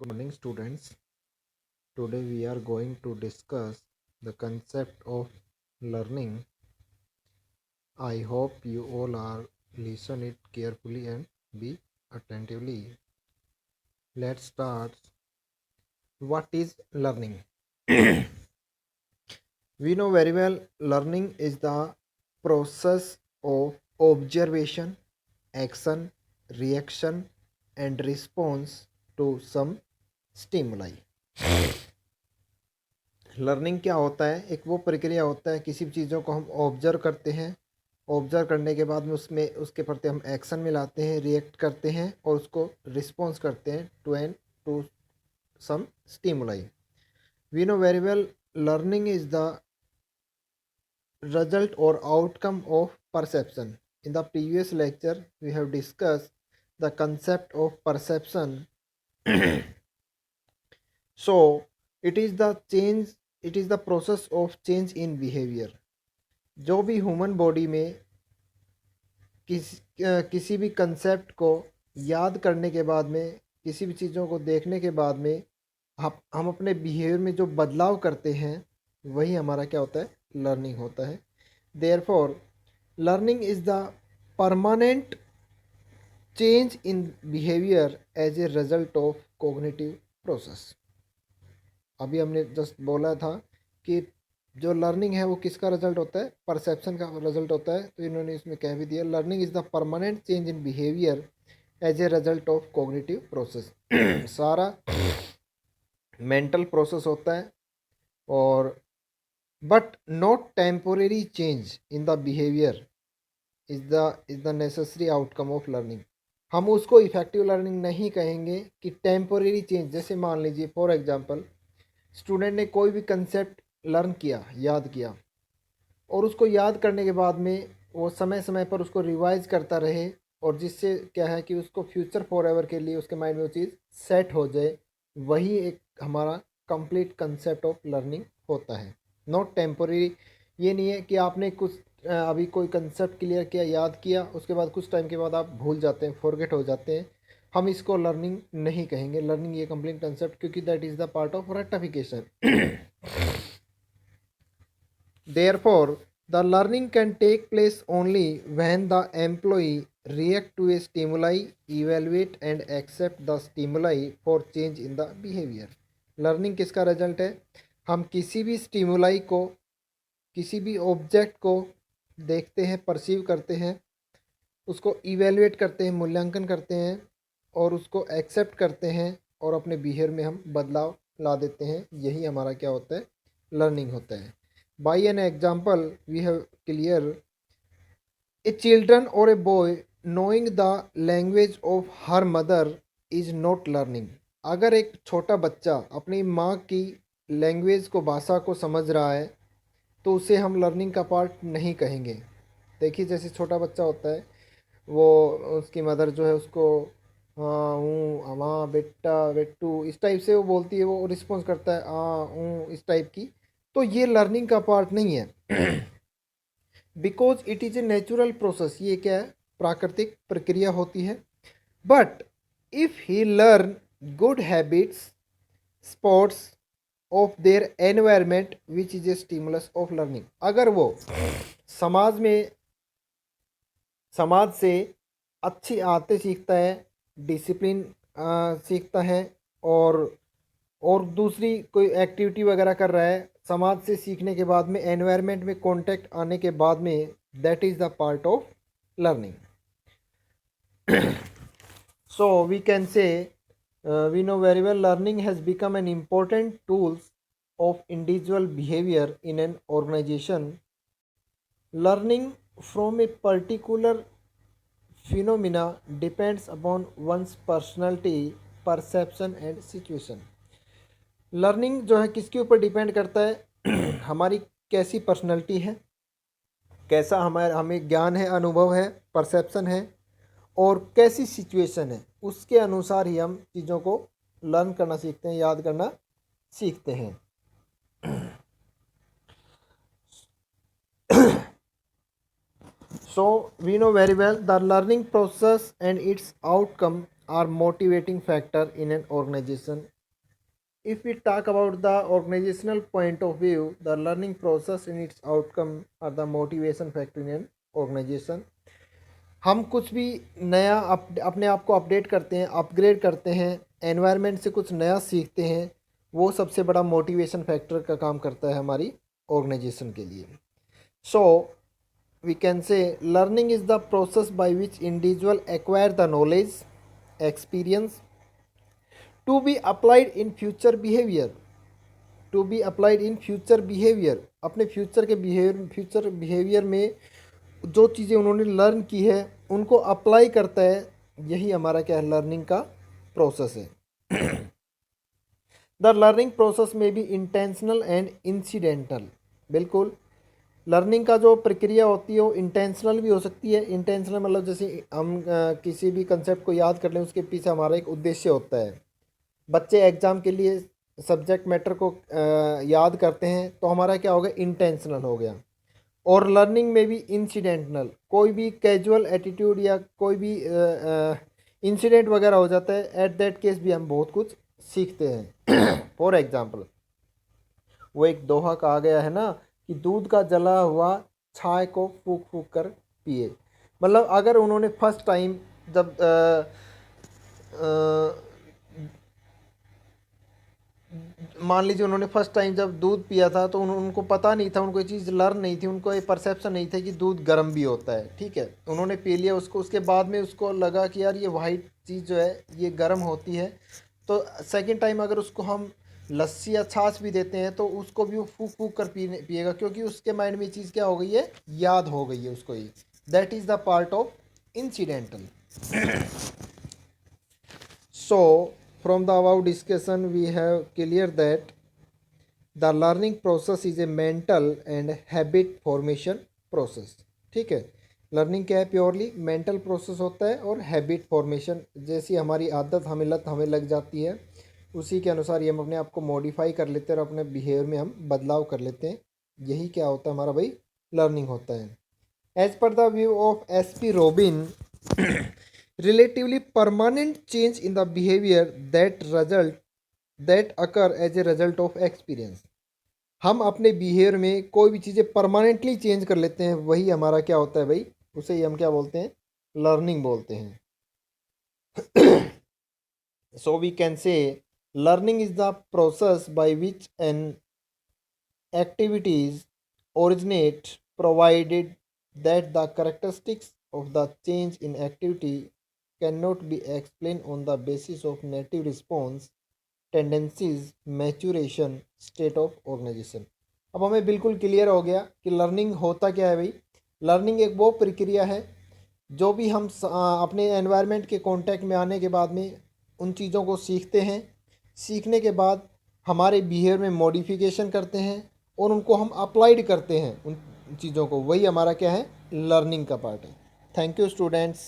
Good morning, students. Today we are going to discuss the concept of learning. I hope you all are listen it carefully and be attentively. Let's start. What is learning? We know very well learning is the process of observation, action, reaction, and response to some stimuli. Learning क्या होता है? एक वो प्रक्रिया होता है, किसी भी चीज़ों को हम ऑब्जर्व करते हैं, ऑब्जर्व करने के बाद में उसमें उसके प्रति हम एक्शन में लाते हैं, रिएक्ट करते हैं और उसको रिस्पॉन्स करते हैं to some stimuli. We know very well learning is the result or outcome of perception. In the previous lecture we have discussed the concept of perception. So it is the process of change in behavior. जो भी human body में किसी भी concept को याद करने के बाद में, किसी भी चीज़ों को देखने के बाद में हम अपने बिहेवियर में जो बदलाव करते हैं वही हमारा क्या होता है? लर्निंग होता है. Therefore learning is the permanent change in behaviour as a result of cognitive process. अभी हमने जस्ट बोला था कि जो लर्निंग है वो किसका रिजल्ट होता है? परसेप्शन का रिजल्ट होता है. तो इन्होंने इसमें कह भी दिया, learning is the permanent change in behaviour as a result of cognitive process. सारा मेंटल प्रोसेस होता है और but not temporary change in the behaviour is the necessary outcome of learning. हम उसको इफेक्टिव लर्निंग नहीं कहेंगे कि टेम्पोरेरी चेंज. जैसे मान लीजिए फॉर एग्जांपल स्टूडेंट ने कोई भी कंसेप्ट लर्न किया, याद किया, और उसको याद करने के बाद में वो समय समय पर उसको रिवाइज करता रहे, और जिससे क्या है कि उसको फ्यूचर फॉर एवर के लिए उसके माइंड में वो चीज़ सेट हो जाए. वही एक हमारा कंप्लीट कंसेप्ट ऑफ लर्निंग होता है, नॉट टेम्पोरेरी. ये नहीं है कि आपने कुछ अभी कोई कंसेप्ट क्लियर किया, याद किया, उसके बाद कुछ टाइम के बाद आप भूल जाते हैं, फॉरगेट हो जाते हैं. हम इसको लर्निंग नहीं कहेंगे. लर्निंग ये कंप्लीट कंसेप्ट, क्योंकि that is the part of rectification. Therefore, the learning can take place only when the employee react to a stimuli, evaluate and accept the stimuli for change in the behavior. Learning किसका result है? हम किसी भी stimuli को, किसी भी object को देखते हैं, परसीव करते हैं, उसको इवेलुएट करते हैं, मूल्यांकन करते हैं और उसको एक्सेप्ट करते हैं और अपने बिहेवियर में हम बदलाव ला देते हैं. यही हमारा क्या होता है? लर्निंग होता है. By an example, we have clear a children or a boy knowing the language of her mother is not learning. अगर एक छोटा बच्चा अपनी माँ की लैंग्वेज को, भाषा को समझ रहा है तो उसे हम लर्निंग का पार्ट नहीं कहेंगे. देखिए जैसे छोटा बच्चा होता है, वो उसकी मदर जो है उसको हाँ हूँ माँ बेटा बेटू इस टाइप से वो बोलती है, वो रिस्पॉन्स करता है हाँ हूँ इस टाइप की. तो ये लर्निंग का पार्ट नहीं है. Because it is a natural process. ये क्या है? प्राकृतिक प्रक्रिया होती है. But if he learn good habits, sports of their environment which is a stimulus of learning. अगर वो समाज में, समाज से अच्छी आदतें सीखता है, डिसिप्लिन सीखता है, और दूसरी कोई एक्टिविटी वगैरह कर रहा है, समाज से सीखने के बाद में, एनवायरनमेंट में कांटेक्ट आने के बाद में, that is the part of learning. So we can say we know very well learning has become an important tools of individual behavior in an organization. Learning from a particular phenomena depends upon one's personality, perception and situation. Learning जो है किसके ऊपर depend करता है? हमारी कैसी personality है, कैसा हमें ज्ञान है, अनुभव है, परसेप्शन है, और कैसी सिचुएशन है. उसके अनुसार ही हम चीज़ों को लर्न करना सीखते हैं, याद करना सीखते हैं. So we know very well the learning process and its outcome are motivating factor in an organization. If we talk about the organizational point of view, the learning process and its outcome are the motivation factor in an organization. हम कुछ भी नया अपने आप को update करते हैं, upgrade करते हैं, एनवायरनमेंट से कुछ नया सीखते हैं, वो सबसे बड़ा मोटिवेशन फैक्टर का काम करता है हमारी ऑर्गेनाइजेशन के लिए. सो we can say learning is the process by which individual acquire the knowledge, experience to be applied in future behavior. To be applied in future behaviour, अपने फ्यूचर बिहेवियर में जो चीज़ें उन्होंने लर्न की है उनको अप्लाई करता है. यही हमारा क्या है, लर्निंग का प्रोसेस है. द लर्निंग प्रोसेस में भी इंटेंशनल एंड इंसिडेंटल. बिल्कुल, लर्निंग का जो प्रक्रिया होती है वो इंटेंशनल भी हो सकती है. इंटेंशनल मतलब जैसे हम किसी भी कंसेप्ट को याद कर लें, उसके पीछे हमारा एक उद्देश्य होता है. बच्चे एग्ज़ाम के लिए सब्जेक्ट मैटर को याद करते हैं तो हमारा क्या हो गया, इंटेंशनल हो गया. और लर्निंग में भी इंसिडेंटल, कोई भी कैजुअल एटीट्यूड या कोई भी इंसिडेंट वगैरह हो जाता है, एट दैट केस भी हम बहुत कुछ सीखते हैं. फॉर एग्जांपल, वो एक दोहा कहा गया है ना कि दूध का जला हुआ छाय को फूंक फूंक कर पिए. मतलब अगर उन्होंने फर्स्ट टाइम जब मान लीजिए उन्होंने फर्स्ट टाइम जब दूध पिया था तो उनको पता नहीं था, उनको ये चीज़ लर्न नहीं थी, उनको ये परसेप्शन नहीं था कि दूध गर्म भी होता है. ठीक है, उन्होंने पी लिया उसको, उसके बाद में उसको लगा कि यार ये वाइट चीज़ जो है ये गर्म होती है. तो सेकंड टाइम अगर उसको हम लस्सी या छाछ भी देते हैं तो उसको भी वो फूक फूक कर पिएगा, क्योंकि उसके माइंड में ये चीज़ क्या हो गई है, याद हो गई है उसको. ही that is the part of incidental. So, from the above discussion, we have clear that the learning process is a mental and habit formation process. ठीक है, लर्निंग क्या है, प्योरली मेंटल प्रोसेस होता है और हैबिट फॉर्मेशन, जैसी हमारी आदत हमें लत हमें लग जाती है उसी के अनुसार ही हम अपने आप को मॉडिफाई कर लेते हैं और अपने बिहेवियर में हम बदलाव कर लेते हैं. यही क्या होता है हमारा भाई, लर्निंग होता है. As per the view of SP Robin, relatively permanent change in the behavior that occur as a result of experience. हम अपने बिहेवियर में कोई भी चीज़ें परमानेंटली चेंज कर लेते हैं, वही हमारा क्या होता है भाई, उसे ही हम क्या बोलते हैं, लर्निंग बोलते हैं. So we can say learning is the process by which an activities originate, provided that the characteristics of the change in activity cannot be explained on the basis of native response, tendencies, maturation, state of organization. अब हमें बिल्कुल clear हो गया कि learning होता क्या है भाई. लर्निंग एक वो प्रक्रिया है जो भी हम अपने एनवायरनमेंट के कांटेक्ट में आने के बाद में उन चीज़ों को सीखते हैं. सीखने के बाद हमारे बिहेवियर में मॉडिफिकेशन करते हैं और उनको हम अप्लाइड करते हैं उन चीज़ों को, वही हमारा क्या है, लर्निंग का पार्ट है. Thank you students.